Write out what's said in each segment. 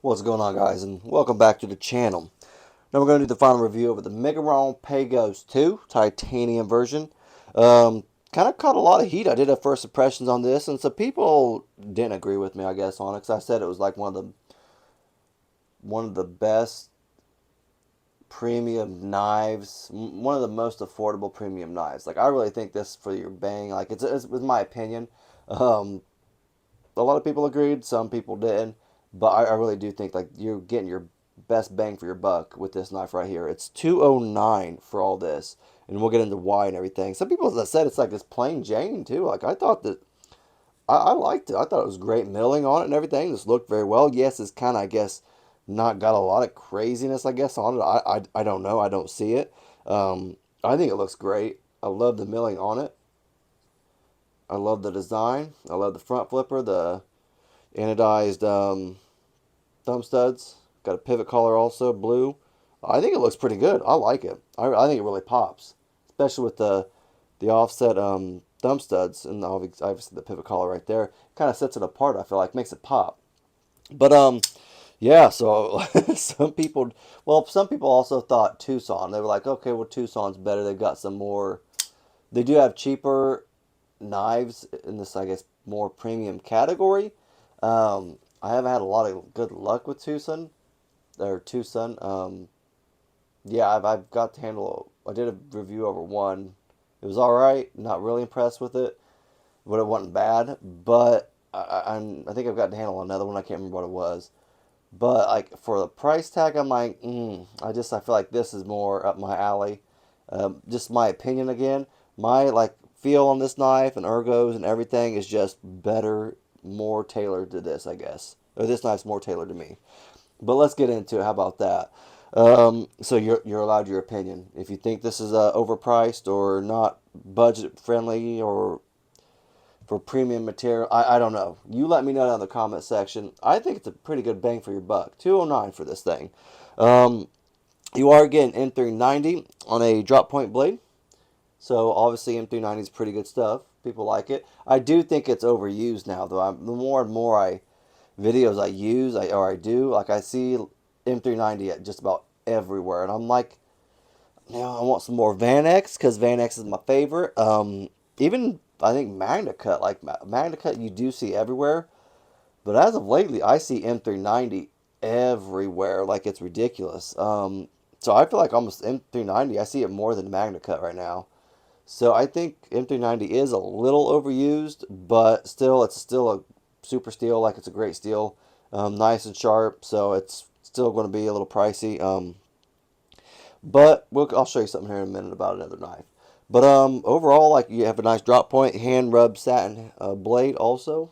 What's going on, guys, and welcome back to the channel. Now we're going to do the final review of the Miguron Pagos 2 titanium version. Kind of caught a lot of heat. I did a first impressions on this, and some people didn't agree with me, I guess, on it, because I said it was like one of the best premium knives, one of the most affordable premium knives. Like, I really think this for your bang, like it's my opinion. Um, a lot of people agreed, some people didn't, but I really do think like you're getting your best bang for your buck with this knife right here. It's 209 for all this, and we'll get into why and everything. Some people have said it's like this plain Jane too. Like, I thought that I liked it. I thought it was great milling on it and everything. This looked very well. Yes, it's kind of, I guess, not got a lot of craziness, I guess, on it. I don't know. I don't see it. I think it looks great. I love the milling on it. I love the design. I love the front flipper, the anodized thumb studs. Got a pivot collar also, blue. I think it looks pretty good. I like it. I think it really pops, especially with the offset thumb studs and obviously the pivot collar right there. Kind of sets it apart. I feel like makes it pop. But yeah. So some people also thought Tucson. They were like, okay, well, Tucson's better. They've got some more. They do have cheaper knives in this, I guess, more premium category. I haven't had a lot of good luck with Tucson. Yeah, I've got to handle. I did a review over one. It was all right. Not really impressed with it, but it wasn't bad. But I think I've got to handle another one. I can't remember what it was. But like for the price tag, I'm like, I feel like this is more up my alley. Just my opinion again. My like feel on this knife and ergos and everything is just better, more tailored to this, I guess. Or this knife's more tailored to me. But let's get into it. How about that? So you're allowed your opinion. If you think this is overpriced or not budget friendly or for premium material, I don't know. You let me know down in the comment section. I think it's a pretty good bang for your buck. 209 for this thing. Um, you are getting M390 on a drop point blade. So obviously M390 is pretty good stuff. People like it. I do think it's overused now, though. The more and more videos I use, I do, like, I see M390 at just about everywhere, and I'm like, I want some more Van X because Van X is my favorite. Even I think Magna Cut, like Magna Cut, you do see everywhere, but as of lately, I see M390 everywhere, like it's ridiculous. So I feel like almost M390, I see it more than Magna Cut right now. So I think M390 is a little overused, but still, it's still a super steel, like it's a great steel, nice and sharp. So it's still going to be a little pricey. But I'll show you something here in a minute about another knife. But overall, like, you have a nice drop point, hand rub satin blade also,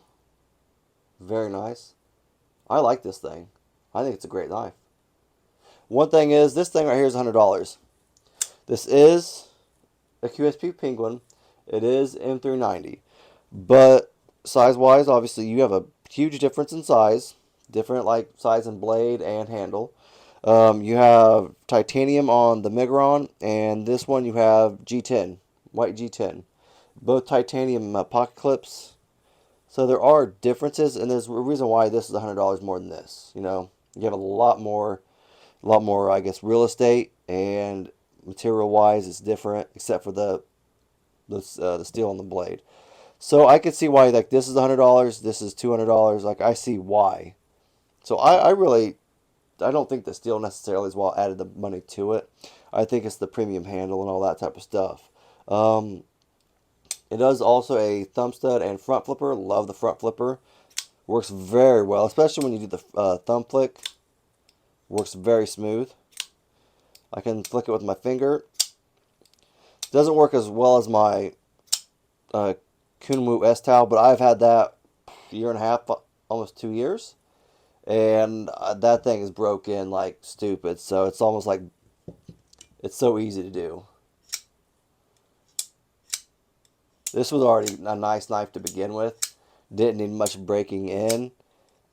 very nice. I like this thing. I think it's a great knife. One thing is, this thing right here is $100. This is a QSP Penguin. It is M390. But size-wise, obviously, you have a huge difference in size. Different, like, size and blade and handle. You have titanium on the Miguron, and this one you have G10, white G10. Both titanium pocket clips. So there are differences, and there's a reason why this is $100 more than this. You know, you have a lot more, I guess, real estate, and material-wise, it's different, except for the steel on the blade. So I could see why, like, this is $100, this is $200. Like, I see why. So I don't think the steel necessarily is what added the money to it. I think it's the premium handle and all that type of stuff. It does also a thumb stud and front flipper. Love the front flipper. Works very well, especially when you do the thumb flick. Works very smooth. I can flick it with my finger. Doesn't work as well as my Kunmu S-Towel, but I've had that year and a half, almost 2 years. And that thing is broken like stupid. So it's almost like it's so easy to do. This was already a nice knife to begin with. Didn't need much breaking in.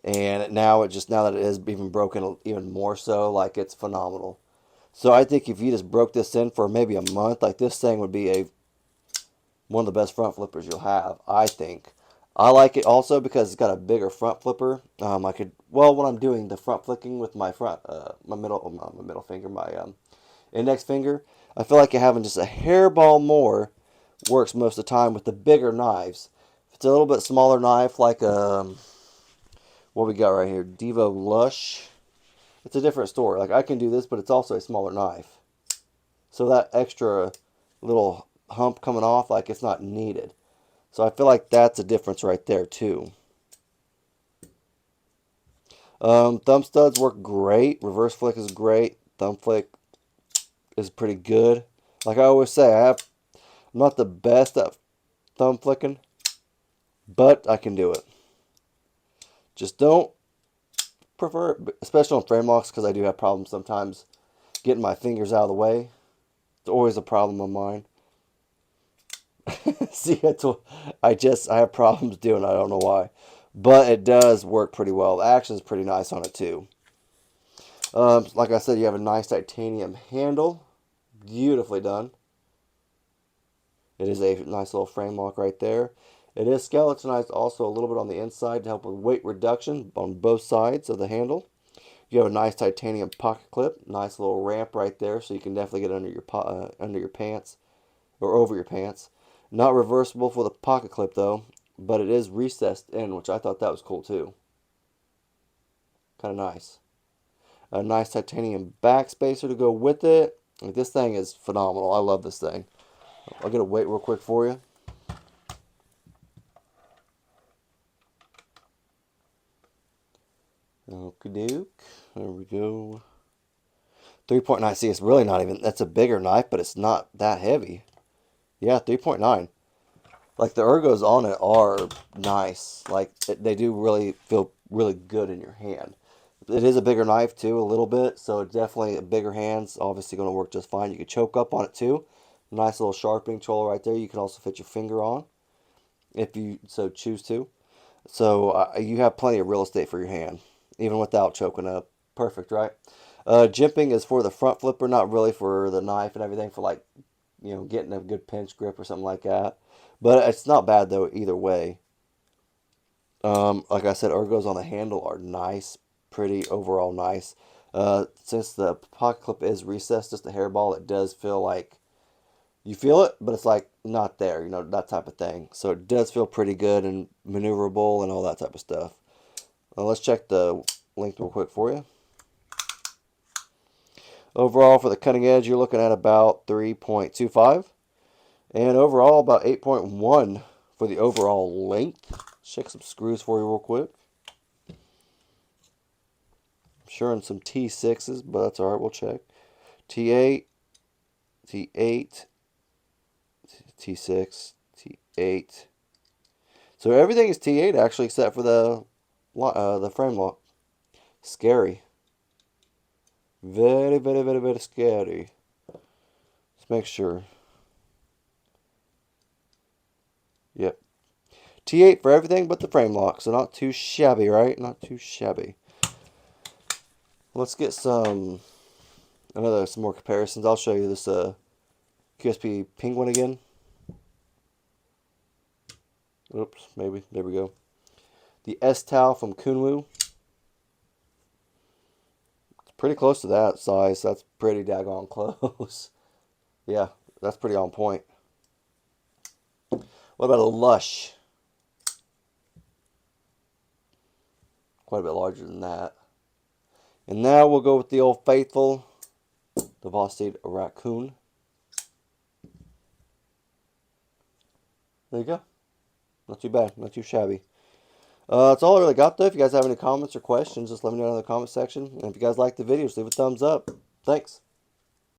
And now that it is even broken even more so, like, it's phenomenal. So I think if you just broke this in for maybe a month, like, this thing would be one of the best front flippers you'll have, I think. I like it also because it's got a bigger front flipper. I could, well, when I'm doing the front flicking with my my middle finger, my index finger, I feel like having just a hairball more works most of the time with the bigger knives. If it's a little bit smaller knife, like what we got right here, Devo Lush, it's a different story. Like I can do this, but it's also a smaller knife. So that extra little hump coming off, like it's not needed. So I feel like that's a difference right there too. Thumb studs work great. Reverse flick is great. Thumb flick is pretty good. Like I always say, I'm not the best at thumb flicking, but I can do it. Just don't prefer it, especially on frame locks, because I do have problems sometimes getting my fingers out of the way. It's always a problem of mine. See, I have problems doing it. I don't know why. But it does work pretty well. The action is pretty nice on it too. Like I said, you have a nice titanium handle. Beautifully done. It is a nice little frame lock right there. It is skeletonized also a little bit on the inside to help with weight reduction on both sides of the handle. You have a nice titanium pocket clip. Nice little ramp right there, so you can definitely get under your pants or over your pants. Not reversible for the pocket clip though, but it is recessed in, which I thought that was cool too. Kind of nice. A nice titanium back spacer to go with it. Like, this thing is phenomenal. I love this thing. I'll get a weight real quick for you. Okie doke. There we go. 3.9. See, it's really not even, that's a bigger knife, but it's not that heavy. Yeah, 3.9. Like the ergos on it are nice. Like they do really feel really good in your hand. It is a bigger knife too, a little bit, so definitely bigger hands. Obviously going to work just fine. You can choke up on it too. Nice little sharpening tool right there. You can also fit your finger on if you so choose to. So you have plenty of real estate for your hand, even without choking up. Perfect, right? Jimping is for the front flipper, not really for the knife and everything, for like, getting a good pinch grip or something like that. But it's not bad though either way. Like I said, ergos on the handle are nice, pretty overall nice. Since the pocket clip is recessed, just a hairball, it does feel like you feel it, but it's like not there, that type of thing. So it does feel pretty good and maneuverable and all that type of stuff. Let's check the length real quick for you. Overall, for the cutting edge, you're looking at about 3.25. And overall, about 8.1 for the overall length. Check some screws for you real quick. I'm sure in some T6s, but that's alright, we'll check. T8, T8, T6, T8. So everything is T8 actually, except for the frame lock. Scary. Very, very, very, very scary. Let's make sure. Yep. T8 for everything but the frame lock, so not too shabby, right? Not too shabby. Let's get some more comparisons. I'll show you this QSP Penguin again. Oops, maybe. There we go. The S-Tau from Kunwu. It's pretty close to that size. That's pretty daggone close. Yeah, that's pretty on point. What about a Lush? Quite a bit larger than that. And now we'll go with the old faithful, the Vosteed Raccoon. There you go. Not too bad. Not too shabby. That's all I really got though. If you guys have any comments or questions, just let me know in the comment section. And if you guys like the video, just leave a thumbs up. Thanks.